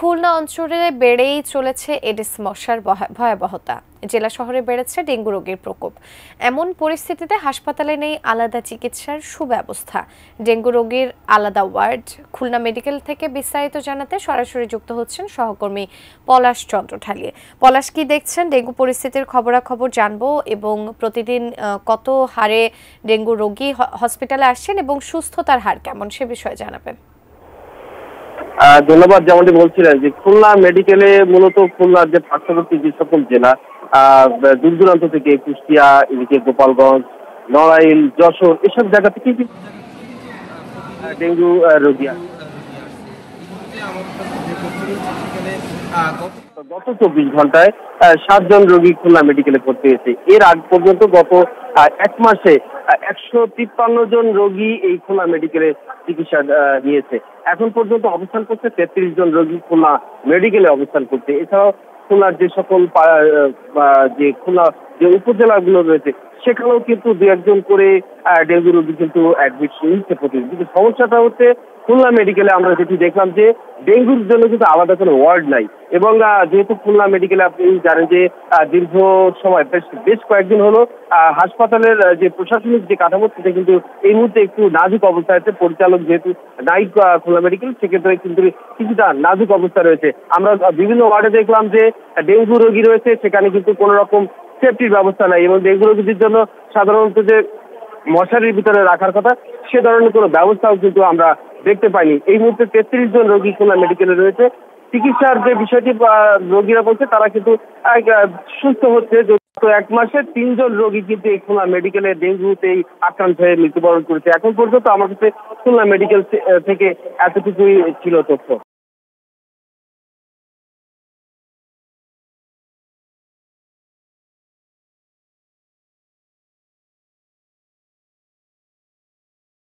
খুলনা অঞ্চলে বেড়েই চলেছে এডিস মশার ভয়াবহতা। জেলা শহরে বেড়েছে ডেঙ্গু রোগের প্রকোপ। এমন পরিস্থিতিতে হাসপাতালে নেই আলাদা চিকিৎসার সুব্যবস্থা, ডেঙ্গু রোগীর আলাদা ওয়ার্ড। খুলনা মেডিকেল থেকে বিস্তারিত জানাতে সরাসরি যুক্ত হচ্ছেন সহকর্মী পলাশ চন্দ্র ঢালিয়ে। পলাশ, কি দেখছেন? ডেঙ্গু পরিস্থিতির খবরাখবর জানবো এবং প্রতিদিন কত হারে ডেঙ্গু রোগী হসপিটালে আসছেন এবং সুস্থতার হার কেমন সে বিষয়ে জানাবেন। ধন্যবাদ। যেমনটি বলছিলেন যে খুলনা মেডিকেলে মূলত খুলনার যে পার্শ্ববর্তী যে সকল জেলা দূর দূরান্ত থেকে কুষ্টিয়া, এদিকে গোপালগঞ্জ, নড়াইল, যশোর এসব জায়গা থেকে ডেঙ্গু রোগী গত 24 ঘন্টায় 7 জন রোগী খুলনা মেডিকেলে ভর্তি হয়েছে। এর আগ পর্যন্ত গত 1 মাসে 153 জন রোগী এই খুলনা মেডিকেলে চিকিৎসা নিয়েছে। এখন পর্যন্ত অবস্থান করছে 33 জন রোগী খুলনা মেডিকেলে অবস্থান করছে। এছাড়াও খুলনার যে সকল যে খুলনা যে উপজেলাগুলো রয়েছে সেখানেও কিন্তু 2-1 জন করে ডেঙ্গু রোগী কিন্তু অ্যাডমিট নিচ্ছে প্রতিদিন। কিন্তু সমস্যাটা হচ্ছে খুলনা মেডিকেলে আমরা যেটি দেখলাম যে ডেঙ্গুর জন্য কিন্তু আলাদা কোনো ওয়ার্ড নাই এবং যেহেতু খুলনা মেডিকেলে আপনি জানেন যে দীর্ঘ সময় বেশ কয়েকদিন হলো হাসপাতালের যে প্রশাসনিক যে কাঠামো সেটা কিন্তু এই মুহূর্তে একটু নাজুক অবস্থায় আছে। পরিচালক যেহেতু নাই খুলনা মেডিকেল, সেক্ষেত্রে কিন্তু কিছুটা নাজুক অবস্থা রয়েছে। আমরা বিভিন্ন ওয়ার্ডে দেখলাম যে ডেঙ্গু রোগী রয়েছে, সেখানে কিন্তু কোনো রকম সেফটির ব্যবস্থা নাই এবং ডেঙ্গু রোগীদের জন্য সাধারণত যে মশারির ভিতরে রাখার কথা সে ধরনের কোনো ব্যবস্থাও কিন্তু আমরা দেখতে পাইনি। এই মুহূর্তে 33 জন রোগী খুলনা মেডিকেলে রয়েছে। চিকিৎসার যে বিষয়টি রোগীরা বলছে তারা কিন্তু সুস্থ হচ্ছে। গত 1 মাসে 3 জন রোগী কিন্তু এই খুলনা মেডিকেলে ডেঙ্গুতেই আক্রান্ত হয়ে মৃত্যুবরণ করেছে। এখন পর্যন্ত আমার কাছে খুলনা মেডিকেল থেকে এতটুকুই ছিল তথ্য।